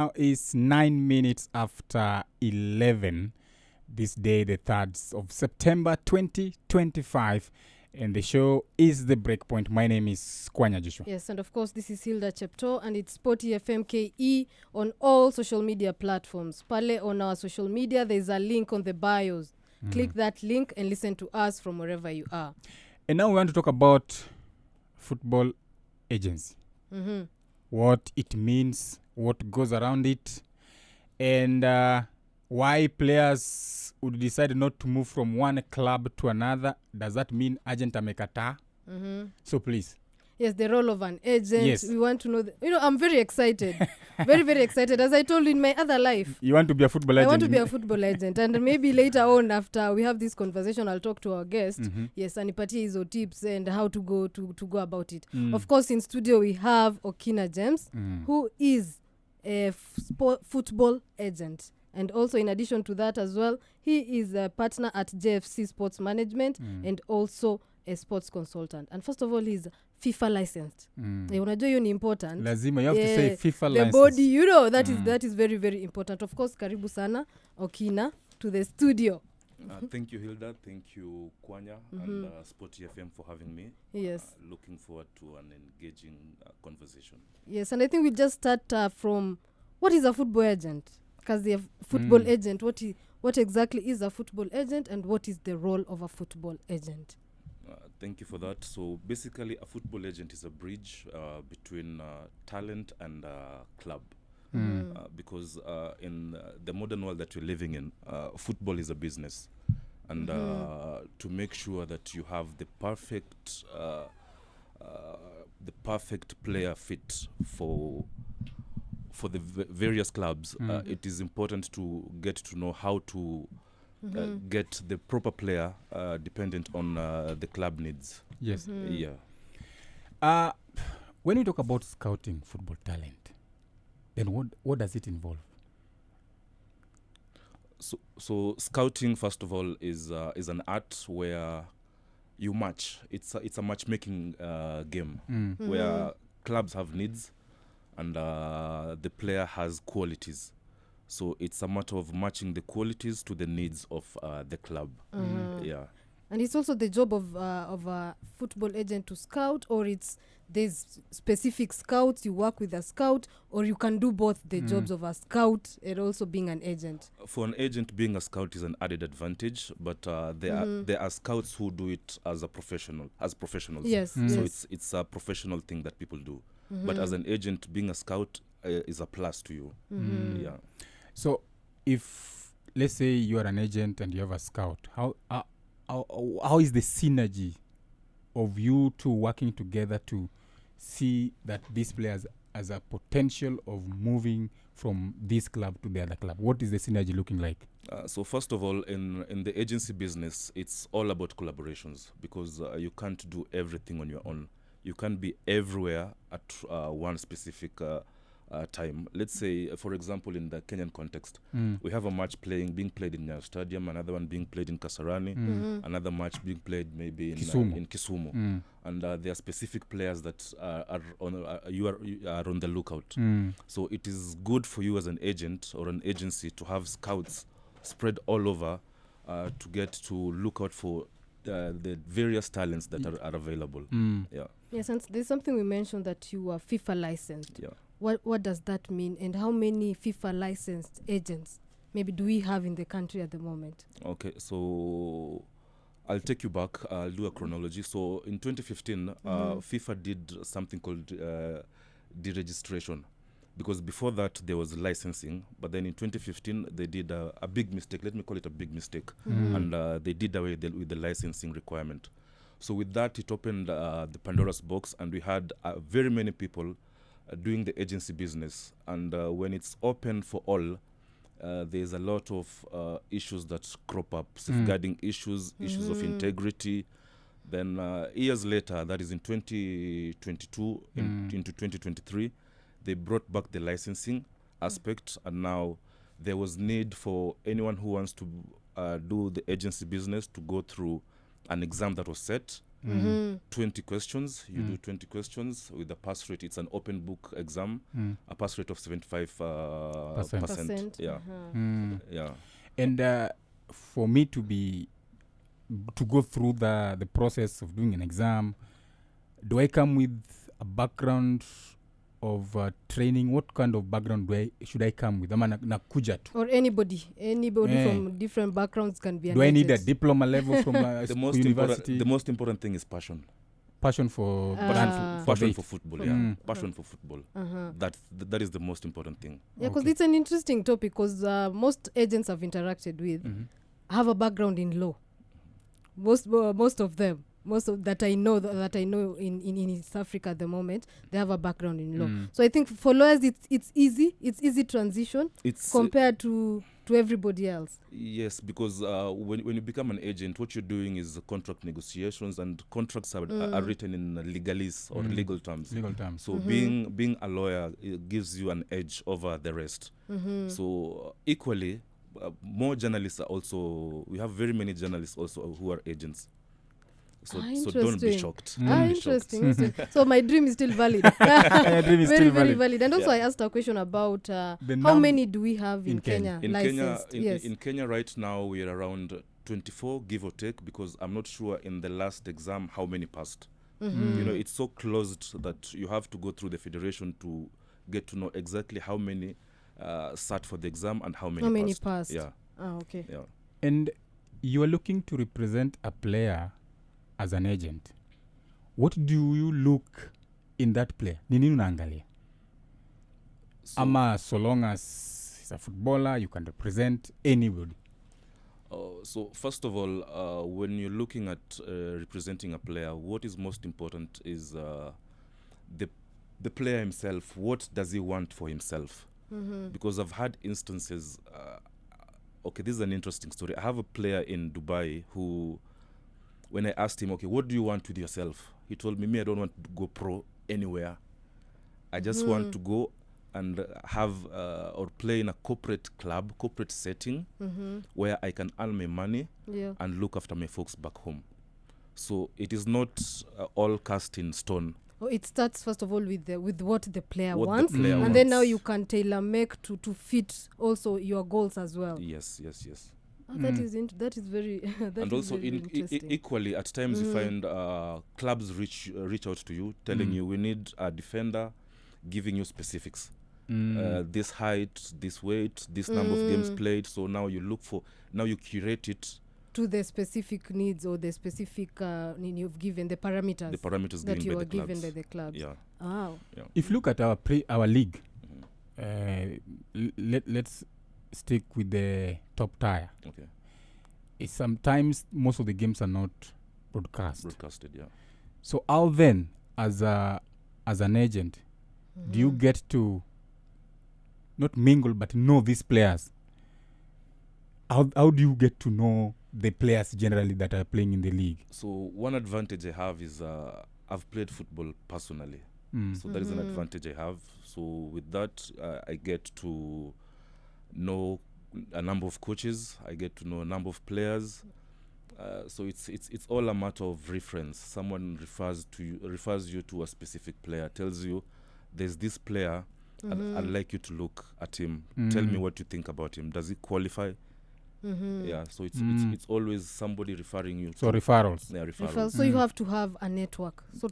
Now it's 9 minutes after 11 this day, the 3rd of September 2025. And the show is The Breakpoint. My name is Kwanya Joshua. Yes, and of course, this is Hilda Chepto, and it's Sporty FMKE on all social media platforms. Pale on our social media, there's a link on the bios. Click that link and listen to us from wherever you are. And now we want to talk about football agency. What it means, what goes around it, and why players would decide not to move from one club to another. Does that mean agent amekata? So please. Yes, the role of an agent. Yes. We want to know. I'm very excited. very, very excited. As I told you in my other life. You want to be a football agent? I want to be a football agent. And maybe later on, after we have this conversation, I'll talk to our guest. Yes, anipatie hizo tips and how to go about it. Of course, in studio, we have Okina James, who is a football agent. And also, in addition to that as well, he is a partner at JFC Sports Management and also a sports consultant. And first of all, he's FIFA licensed. Unajua hiyo ni important. Lazima, you have to say FIFA licensed. The body, that is very, very important. Of course, karibu sana, Okina, to the studio. Thank you, Hilda. Thank you, Kwanya, and Sporty FM for having me. Yes. Looking forward to an engaging conversation. Yes, and I think we just start from what is a football agent? Because the football agent, what exactly is a football agent and what is the role of a football agent? Thank you for that. So basically, a football agent is a bridge between talent and club. Because in the modern world that we're living in, football is a business. And to make sure that you have the perfect player fit for the various clubs, it is important to get to know how to get the proper player dependent on the club needs. Yes. Yeah. When you talk about scouting football talent, then what does it involve? So scouting, first of all, is an art where you match. It's a matchmaking game where clubs have needs and the player has qualities. So it's a matter of matching the qualities to the needs of the club. Yeah. And it's also the job of a football agent to scout, or there's specific scouts, you work with a scout, or you can do both the jobs of a scout and also being an agent. For an agent, being a scout is an added advantage, but there are scouts who do it as professionals. Yes. So it's a professional thing that people do. But as an agent, being a scout is a plus to you. Yeah. So if, let's say you are an agent and you have a scout, how is the synergy of you two working together to see that these players as a potential of moving from this club to the other club? What is the synergy looking like? So first of all, in the agency business, it's all about collaborations because you can't do everything on your own. You can't be everywhere at one specific time. Let's say, for example, in the Kenyan context, we have a match being played in Nyayo Stadium, another one being played in Kasarani, another match being played maybe in Kisumu. And there are specific players that you are on the lookout. So it is good for you as an agent or an agency to have scouts spread all over to get to look out for the various talents that are available. Yeah. Yes, and there's something we mentioned that you are FIFA licensed. Yeah. What does that mean, and how many FIFA licensed agents maybe do we have in the country at the moment? Okay, so I'll take you back. I'll do a chronology. So in 2015, FIFA did something called deregistration, because before that there was licensing, but then in 2015 they did a big mistake. Let me call it a big mistake, and they did away with the licensing requirement. So with that, it opened the Pandora's box, and we had very many people doing the agency business. And when it's open for all, there's a lot of issues that crop up, safeguarding issues of integrity. Then years later, that is in 2022 into 2023, they brought back the licensing aspect, and now there was need for anyone who wants to do the agency business to go through an exam that was set, 20 questions. You do 20 questions with a pass rate. It's an open book exam. A pass rate of 75%. Percent. Yeah. Yeah. And for me to go through the process of doing an exam, do I come with a background of training? What kind of background should I come with? Nakuja tu. Or anybody from different backgrounds can be an Do I need a agent. diploma level from university? The most important thing is passion. Passion for Passion for football. Yeah. Passion for football. That is the most important thing. Yeah, because it's an interesting topic, because most agents I've interacted with have a background in law. Most of them, that I know in East Africa at the moment, they have a background in law. So I think for lawyers it's easy transition compared to everybody else. Yes, because when you become an agent, what you're doing is contract negotiations, and contracts are written in legalese or legal terms. So being a lawyer, it gives you an edge over the rest. So equally, more journalists are also, we have very many journalists also who are agents. So don't be shocked. Interesting. So my dream is still valid. Very valid. And also I asked a question about how many do we have in Kenya licensed? In Kenya right now we are around 24, give or take, because I'm not sure in the last exam how many passed. You know, it's so closed that you have to go through the federation to get to know exactly how many sat for the exam and how many passed. Yeah. Okay. Yeah. And you are looking to represent a player as an agent. What do you look in that player? Nini unaangalia? So long as he's a footballer, you can represent anybody. So first of all, when you're looking at representing a player, what is most important is the player himself. What does he want for himself? Because I've had instances. Okay, this is an interesting story. I have a player in Dubai who, when I asked him, okay, what do you want with yourself? He told me, I don't want to go pro anywhere. I just want to go and have or play in a corporate club, corporate setting, where I can earn my money and look after my folks back home. So it is not all cast in stone. It starts first of all with what the player wants, and then now you can tailor make to fit also your goals as well. Yes. That is very and also equally at times you find clubs reach out to you telling you we need a defender, giving you specifics, this height, this weight, this number of games played. So now you curate it to the specific needs or the specific you've given the parameters that you are given by the clubs. Yeah. Wow. Yeah. If you look at our league, let's stick with the top tier. Okay. Sometimes most of the games are not broadcasted. Yeah. So how then, as an agent, do you get to not mingle but know these players? How do you get to know the players generally that are playing in the league? So one advantage I have is I've played football personally. So that is an advantage I have. So with that, I get to know a number of coaches. I get to know a number of players. So it's all a matter of reference. Someone refers you to a specific player, tells you there's this player. I'd like you to look at him. Tell me what you think about him. Does he qualify? Yeah, so it's always somebody referring you. So referrals. Yeah, referrals. So you have to have a network, so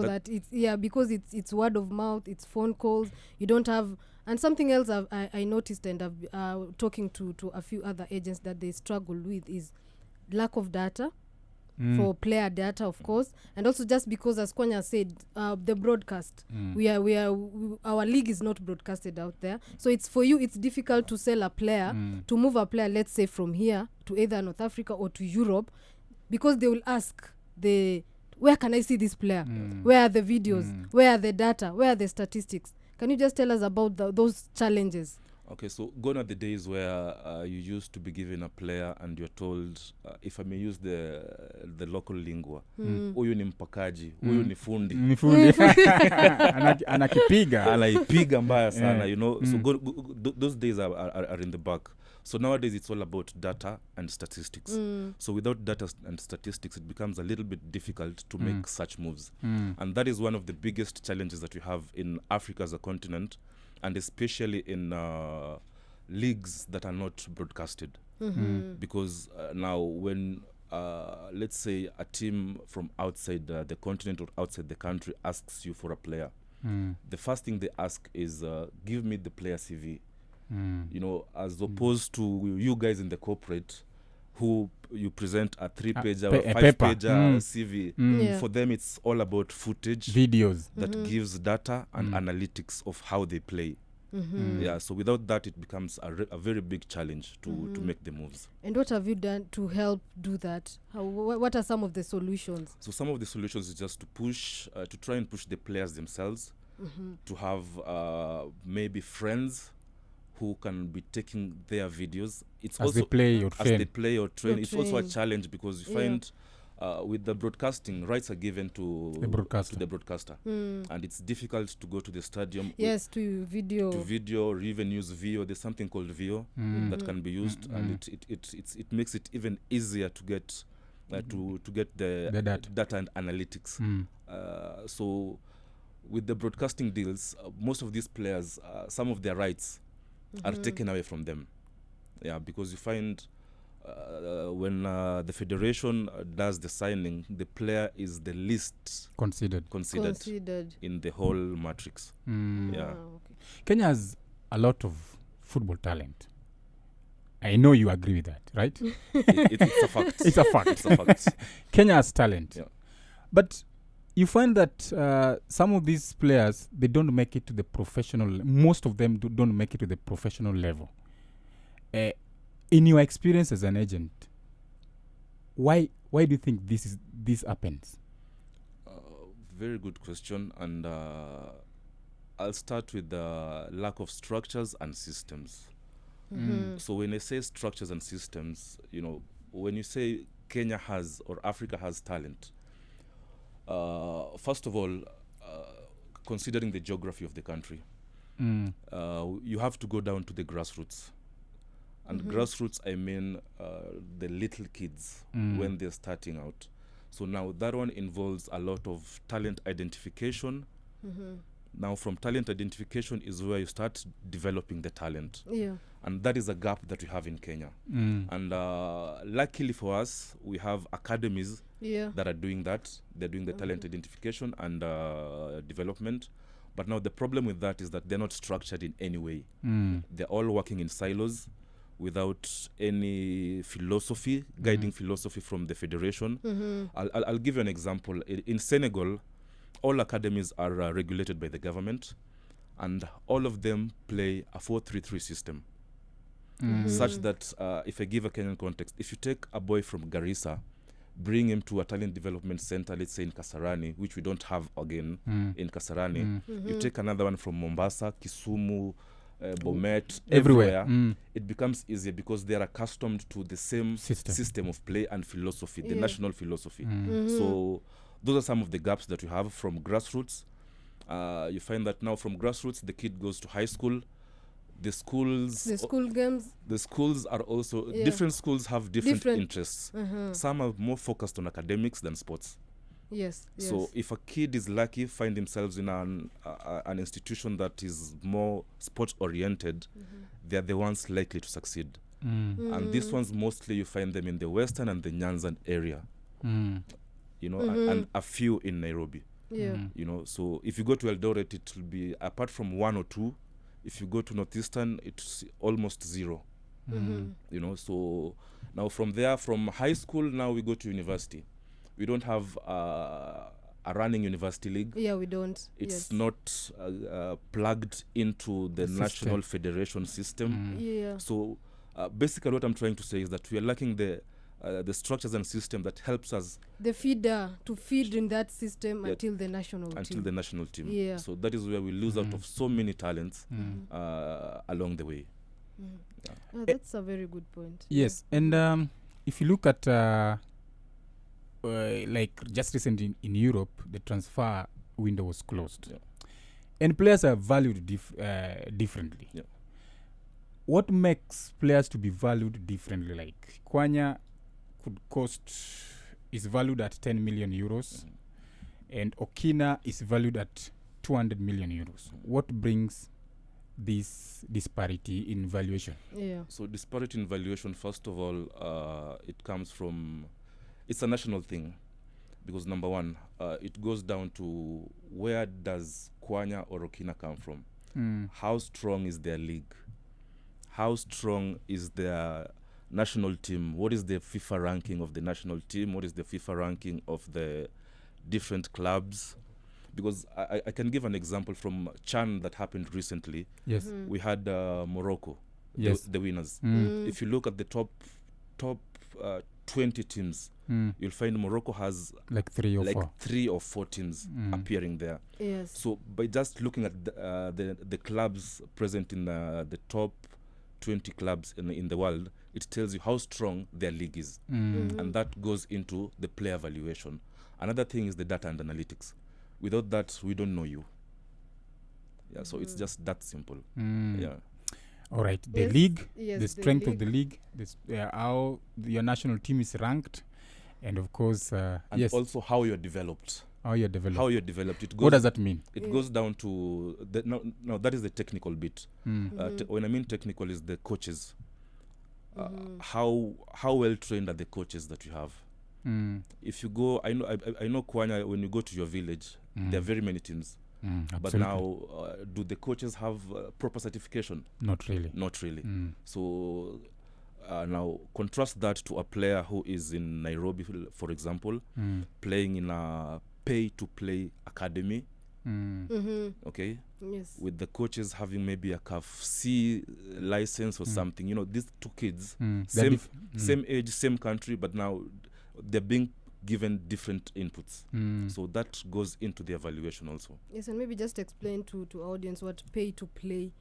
that it's because it's word of mouth, it's phone calls. You don't have, and something else I noticed, and I've talking to a few other agents that they struggle with is lack of data. For player data, of course, and also just because, as Kwanya said, the broadcast, our league is not broadcasted out there, so it's difficult to sell a player, to move a player, let's say from here to either North Africa or to Europe, because they will ask where can I see this player? Where are the videos? Where are the data? Where are the statistics? Can you just tell us about those challenges? Okay, so gone are the days where you used to be given a player and you're told, if I may use the local lingua, huyu ni mpakaji, huyu ni fundi. Ni fundi. Anakipiga. Anaipiga mbaya sana, Yeah. you know. So those days are in the back. So nowadays it's all about data and statistics. So without data and statistics, it becomes a little bit difficult to make such moves. And that is one of the biggest challenges that we have in Africa as a continent, and especially in leagues that are not broadcasted. Because now when, let's say, a team from outside the continent or outside the country asks you for a player, the first thing they ask is, give me the player CV. You know, as opposed to you guys in the corporate who you present a 3-page or 5-page CV. Yeah. For them, it's all about footage, Videos. that gives data and analytics of how they play. Yeah, so without that, it becomes a very big challenge to make the moves. And what have you done to help do that? What are some of the solutions? So some of the solutions is just to push, to try and push the players themselves, to have maybe friends who can be taking their videos. It's As also they play or as train. they play or train. Or It's also a train. challenge because you Yeah. find with the broadcasting, rights are given to The broadcaster. the broadcaster, and it's difficult to go to the stadium. Yes, to video. To video or even use VO. There's something called VO that can be used, and it makes it even easier to get to get the data and analytics. So with the broadcasting deals, most of these players, some of their rights are taken away from them. Yeah, because you find when the federation does the signing, the player is the least Considered. Considered. in the whole matrix. Yeah. Okay. Kenya has a lot of football talent. I know you agree with that, right? It's a fact. It's a fact. It's a fact. Kenya has talent. Yeah. But you find that some of these players, they don't make it to the professional. Most of them don't make it to the professional level. In your experience as an agent, why do you think this happens? Very good question, and I'll start with the lack of structures and systems. So when I say structures and systems, you know, when you say Kenya has or Africa has talent, first of all, considering the geography of the country, you have to go down to the grassroots. And grassroots, I mean the little kids when they're starting out. So now that one involves a lot of talent identification. Now from talent identification is where you start developing the talent. Yeah. And that is a gap that we have in Kenya. And luckily for us, we have academies that are doing that. They're doing the talent identification and development. But now the problem with that is that they're not structured in any way. They're all working in silos without any philosophy, guiding philosophy from the federation. I'll give you an example. In Senegal, all academies are regulated by the government, and all of them play a 4-3-3 system. Such that, if I give a Kenyan context, if you take a boy from Garissa, bring him to a talent development center, let's say in Kasarani, which we don't have again in Kasarani, you take another one from Mombasa, Kisumu, Bomet, everywhere, it becomes easier because they are accustomed to the same system of play and philosophy, the national philosophy. So those are some of the gaps that you have from grassroots. You find that now from grassroots, the kid goes to high school. The school games. The schools are also different. Schools have different interests. Some are more focused on academics than sports. Yes. So if a kid is lucky, find themselves in an institution that is more sports oriented, they're the ones likely to succeed. And these ones mostly you find them in the Western and the Nyanza area. You know, and a few in Nairobi. Yeah. You know, so if you go to Eldoret, it will be apart from 1 or 2. If you go to Northeastern, it's almost 0. You know, so now from there, from high school, now we go to university. We don't have a running university league. Yeah, we don't. It's not plugged into the national federation system. Yeah. So basically what I'm trying to say is that we are lacking the structures and system that helps us the feeder to feed in that system until the national team. Yeah. So that is where we lose out of so many talents along the way. That's a very good point. Yes, and if you look at like just recently in Europe, the transfer window was closed, and players are valued differently. What makes players to be valued differently? Like Kwanya is valued at 10 million euros, and Okina is valued at 200 million euros. What brings this disparity in valuation? So disparity in valuation, first of all, it comes from, it's a national thing, because number one, it goes down to where does Kwanya or Okina come from? How strong is their league? How strong is their national team? What is the FIFA ranking of the national team? What is the FIFA ranking of the different clubs? Because I can give an example from Chan that happened recently. Yes. We had Morocco, Yes. the winners. If you look at the top 20 teams, you'll find Morocco has like three or four teams appearing there. Yes. So by just looking at the clubs present in the top 20 clubs in the world, it tells you how strong their league is. And that goes into the player valuation. Another thing is the data and analytics. Without that, we don't know you. Yeah, so it's just that simple. Yeah. All right. The league, the strength of the league, how your national team is ranked, and of course, and also how you're developed. How you're developed. What does that mean? It goes down to no. That is the technical bit. When I mean technical, is the coaches. How well trained are the coaches that you have? If you go, I know Kwanya. When you go to your village, there are very many teams. But now, do the coaches have proper certification? Not really. So now contrast that to a player who is in Nairobi, for example, playing in a pay-to-play academy. Okay. Yes. With the coaches having maybe a CAF C license or something. You know, these two kids, same age, same country, but now they're being given different inputs. So that goes into the evaluation also. Yes, and maybe just explain to audience what pay to play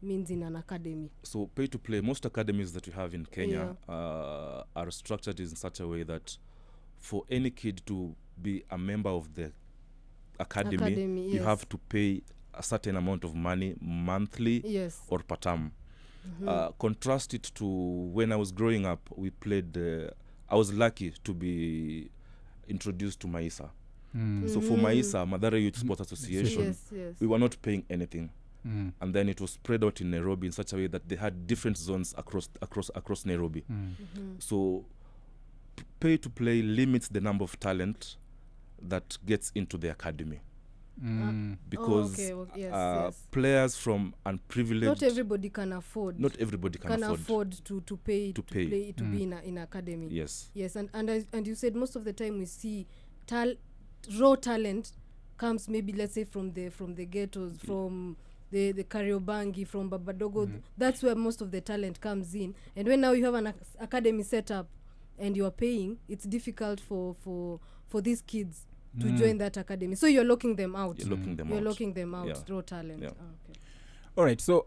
means in an academy. So pay to play, most academies that we have in Kenya are structured in such a way that for any kid to be a member of the academy, you have to pay a certain amount of money monthly or per term. Contrast it to when I was growing up, we played, I was lucky to be introduced to Maisa. So for Maisa, Madara Youth Sports Association, we were not paying anything. And then it was spread out in Nairobi in such a way that they had different zones across Nairobi. So pay to play limits the number of talent that gets into the academy. Because players from unprivileged, not everybody can afford to pay to be in academy. Yes, and you said most of the time we see raw talent comes maybe, let's say, from the ghettos, from the Kariobangi, from Babadogo. That's where most of the talent comes in. And when now you have an academy set up and you are paying, it's difficult for these kids to join that academy. So you're locking them out. You're locking them out, raw talent. Yeah. Okay. All right. So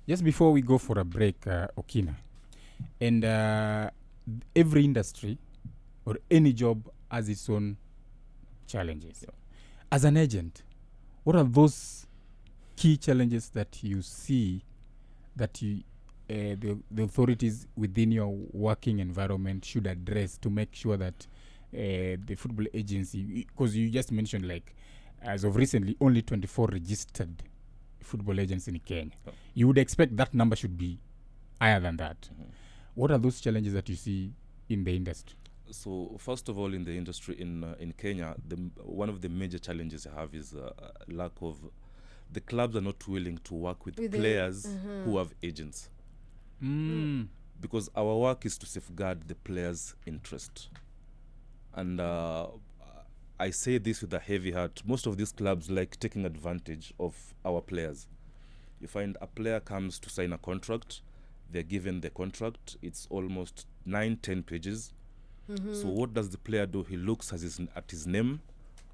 just before we go for a break, Okina, and every industry or any job has its own challenges. Yeah. As an agent, what are those key challenges that you see that you, the authorities within your working environment should address to make sure that the football agency, because you just mentioned, like, as of recently, only 24 registered football agents in Kenya. Oh. You would expect that number should be higher than that. What are those challenges that you see in the industry? So, first of all, in the industry in Kenya, one of the major challenges I have is lack of, the clubs are not willing to work with players who have agents. Because our work is to safeguard the players' interest. And I say this with a heavy heart. Most of these clubs like taking advantage of our players. You find a player comes to sign a contract, they're given the contract, it's almost 9-10 pages. So what does the player do? He looks at his name,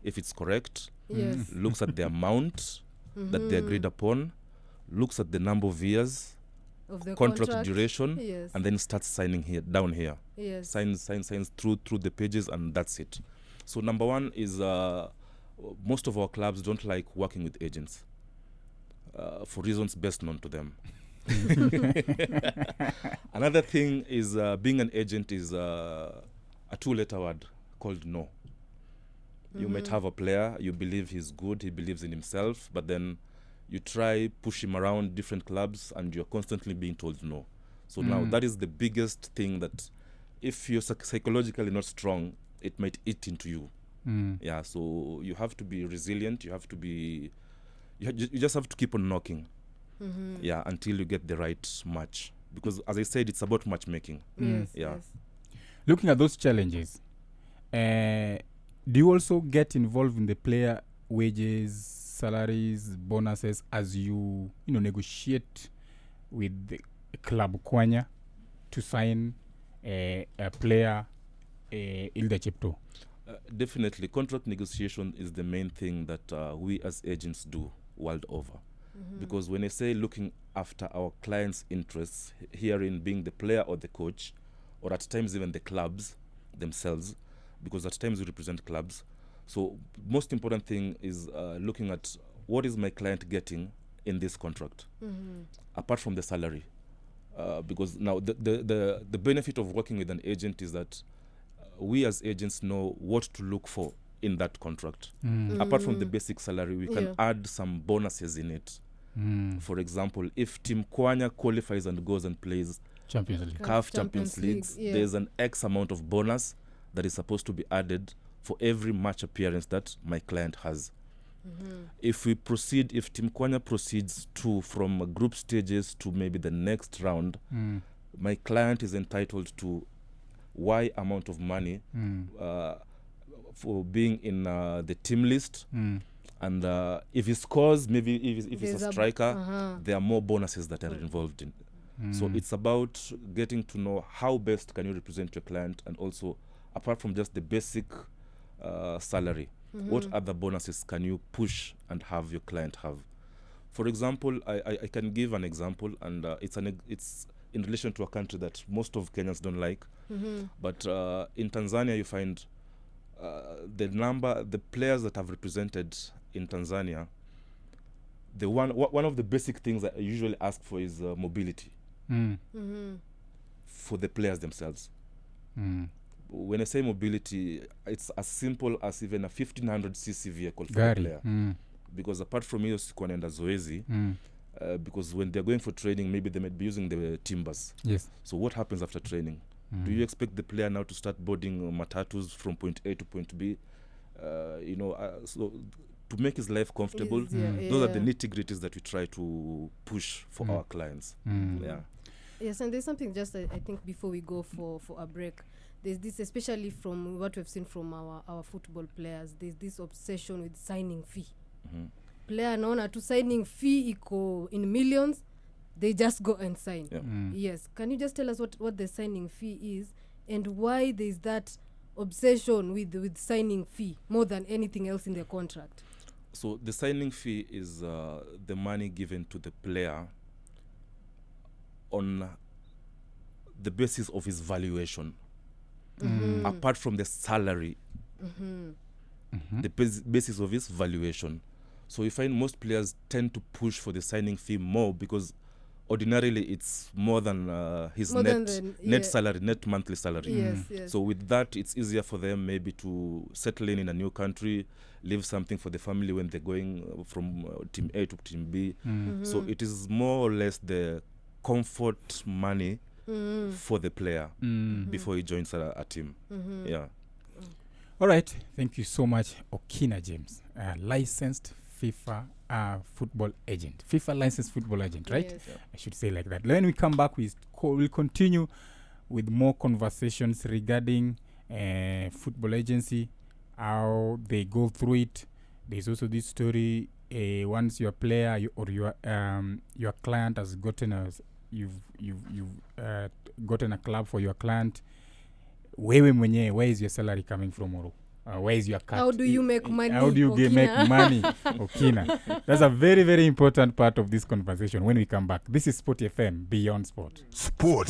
if it's correct, looks at the amount that they agreed upon, looks at the number of years, of the contract duration, yes. and then starts signing down here. Yes. Signs through the pages, and that's it. So number one is most of our clubs don't like working with agents for reasons best known to them. Another thing is being an agent is a two-letter word called no. You might have a player, you believe he's good, he believes in himself, but then you try push him around different clubs and you're constantly being told no. So now that is the biggest thing, that if you're psychologically not strong, it might eat into you. Yeah, so you have to be resilient. You have to be, you just have to keep on knocking. Yeah, until you get the right match. Because as I said, it's about matchmaking. Yes, Yeah. yes. Looking at those challenges, do you also get involved in the player wages, salaries, bonuses as you negotiate with the club Kwanya to sign a player, Hilda Chepto? Definitely, contract negotiation is the main thing that we as agents do world over. Because when I say looking after our clients' interests, herein being the player or the coach, or at times even the clubs themselves, because at times we represent clubs. So most important thing is looking at what is my client getting in this contract, apart from the salary. Because now the benefit of working with an agent is that we as agents know what to look for in that contract. Apart from the basic salary, we can add some bonuses in it. For example, if Team Kwanya qualifies and goes and plays Champions League. CAF Champions Leagues, there's an X amount of bonus that is supposed to be added for every match appearance that my client has. If Team Kwanya proceeds from group stages to maybe the next round, my client is entitled to Y amount of money for being in the team list. And if he scores, maybe if he's a striker, there are more bonuses that are involved in. So it's about getting to know how best can you represent your client, and also, apart from just the basic salary, what other bonuses can you push and have your client have? For example, I can give an example, and it's in relation to a country that most of Kenyans don't like. But in Tanzania, you find the players that have represented in Tanzania, one of the basic things that I usually ask for is mobility for the players themselves. When I say mobility, it's as simple as even a 1500cc vehicle for the player. Because apart from hiyo sikuwa naenda zoezi, because when they're going for training, maybe they might be using the timbers. Yes. So what happens after training? Do you expect the player now to start boarding matatus from point A to point B? So to make his life comfortable, those are the nitty-gritties that we try to push for our clients. Yeah. Yes, and there's something just I think before we go for a break. There's this, especially from what we've seen from our football players, there's this obsession with signing fee. Player naona to signing fee iko in millions, they just go and sign. Yes. Can you just tell us what the signing fee is, and why there's that obsession with signing fee more than anything else in the contract? So the signing fee is the money given to the player on the basis of his valuation. Apart from the salary, the basis of his valuation. So you find most players tend to push for the signing fee more, because ordinarily it's more than his net salary, net monthly salary. Yes. So with that, it's easier for them maybe to settle in a new country, leave something for the family when they're going from team A to team B. So it is more or less the comfort money for the player before he joins a team. Yeah. All right. Thank you so much, Okina James, licensed FIFA football agent. FIFA licensed football agent, right? Yes. I should say like that. When we come back, we'll continue with more conversations regarding football agency, how they go through it. There's also this story, once your player or your client has gotten you've gotten a club for your client, wewe mwenyewe, where is your salary coming from? where is your cut? How do you make money? How do you make money? Okina. That's a very, very important part of this conversation when we come back. This is Sport FM, Beyond Sport. Sport.